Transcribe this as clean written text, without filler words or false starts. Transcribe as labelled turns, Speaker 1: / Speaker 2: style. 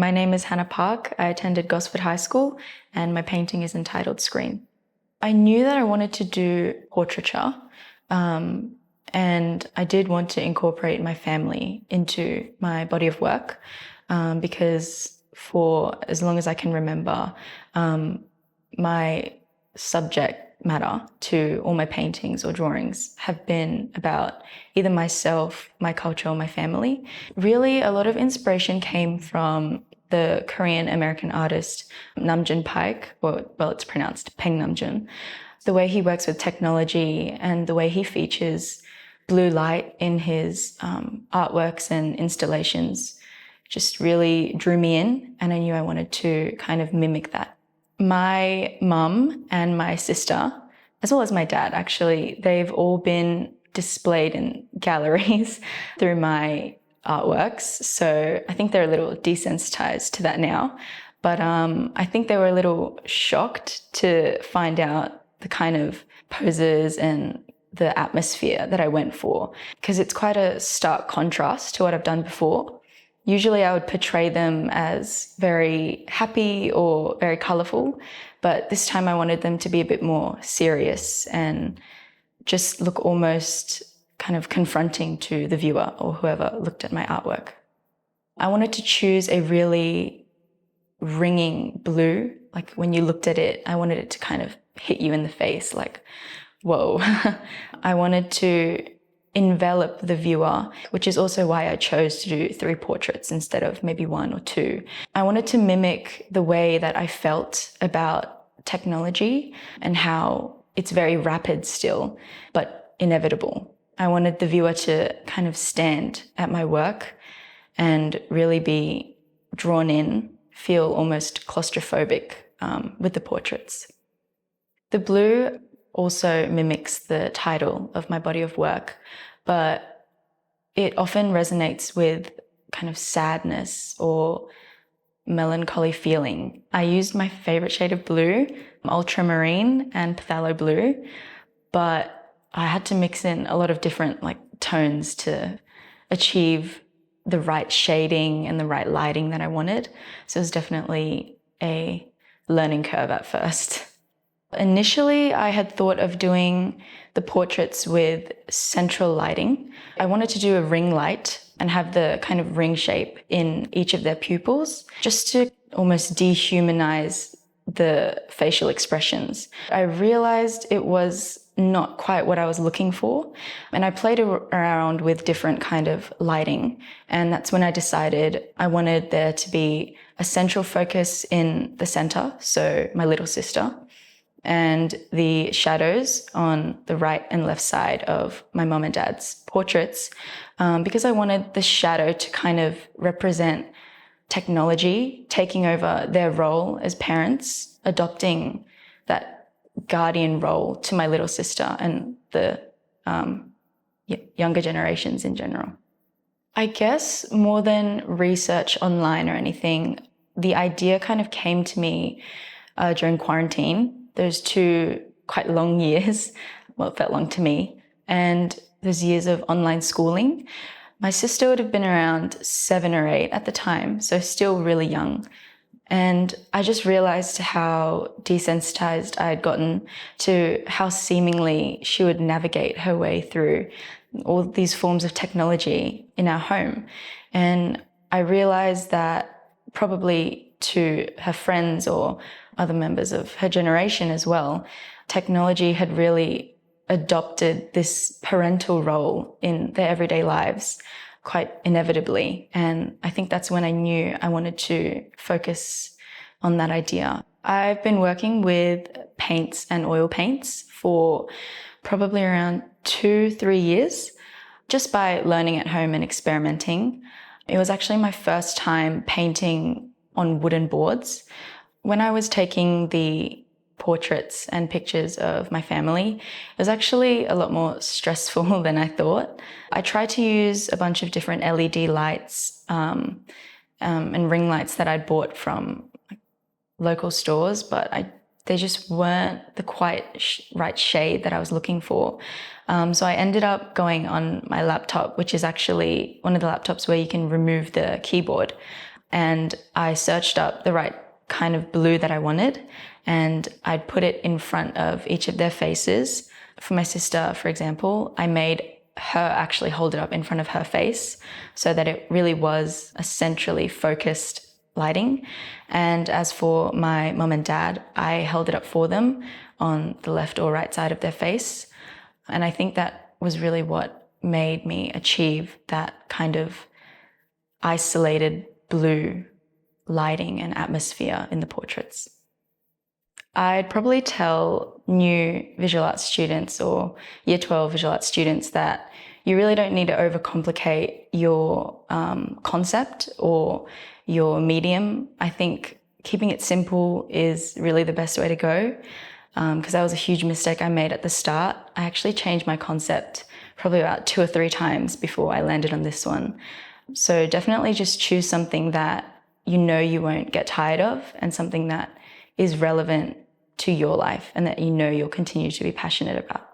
Speaker 1: My name is Hanna Park. I attended Gosford High School and my painting is entitled Screen. I knew that I wanted to do portraiture and I did want to incorporate my family into my body of work because for as long as I can remember, my subject matter to all my paintings or drawings have been about either myself, my culture, or my family. Really, a lot of inspiration came from the Korean American artist Namjoon Paik, well, it's pronounced Peng Namjoon. The way he works with technology and the way he features blue light in his artworks and installations just really drew me in, and I knew I wanted to kind of mimic that. My mum and my sister, as well as my dad actually, they've all been displayed in galleries through my artworks. So I think they're a little desensitized to that now. But I think they were a little shocked to find out the kind of poses and the atmosphere that I went for, because it's quite a stark contrast to what I've done before. Usually I would portray them as very happy or very colourful, but this time I wanted them to be a bit more serious and just look almost kind of confronting to the viewer or whoever looked at my artwork. I wanted to choose a really ringing blue. Like when you looked at it, I wanted it to kind of hit you in the face, like, whoa. I wanted to envelop the viewer, which is also why I chose to do 3 portraits instead of maybe 1 or 2. I wanted to mimic the way that I felt about technology and how it's very rapid still, but inevitable. I wanted the viewer to kind of stand at my work and really be drawn in, feel almost claustrophobic with the portraits. The blue also mimics the title of my body of work, but it often resonates with kind of sadness or melancholy feeling. I used my favorite shade of blue, ultramarine and phthalo blue, but I had to mix in a lot of different tones to achieve the right shading and the right lighting that I wanted. So it was definitely a learning curve at first. Initially, I had thought of doing the portraits with central lighting. I wanted to do a ring light and have the kind of ring shape in each of their pupils, just to almost dehumanize the facial expressions. I realized it was not quite what I was looking for, and I played around with different kind of lighting, and that's when I decided I wanted there to be a central focus in the center, so my little sister, and the shadows on the right and left side of my mum and dad's portraits, because I wanted the shadow to kind of represent technology taking over their role as parents, adopting that guardian role to my little sister and the younger generations in general. I guess more than research online or anything, the idea kind of came to me during quarantine. Those 2 quite long years, well, it felt long to me, and those years of online schooling. My sister would have been around 7 or 8 at the time, so still really young. And I just realized how desensitized I had gotten to how seemingly she would navigate her way through all these forms of technology in our home. And I realized that probably to her friends or other members of her generation as well, technology had really adopted this parental role in their everyday lives quite inevitably. And I think that's when I knew I wanted to focus on that idea. I've been working with paints and oil paints for probably around 2-3 years, just by learning at home and experimenting. It was actually my first time painting on wooden boards. When I was taking the portraits and pictures of my family, it was actually a lot more stressful than I thought. I tried to use a bunch of different LED lights and ring lights that I'd bought from local stores, but they just weren't the quite right shade that I was looking for. So I ended up going on my laptop, which is actually one of the laptops where you can remove the keyboard. and I searched up the right kind of blue that I wanted, and I'd put it in front of each of their faces. For my sister, for example, I made her actually hold it up in front of her face so that it really was a centrally focused lighting. And as for my mum and dad, I held it up for them on the left or right side of their face. And I think that was really what made me achieve that kind of isolated blue lighting and atmosphere in the portraits. I'd probably tell new visual arts students or Year 12 visual arts students that you really don't need to overcomplicate your concept or your medium. I think keeping it simple is really the best way to go, because that was a huge mistake I made at the start. I actually changed my concept probably about 2 or 3 times before I landed on this one. So definitely just choose something that you know you won't get tired of, and something that is relevant to your life and that you know you'll continue to be passionate about.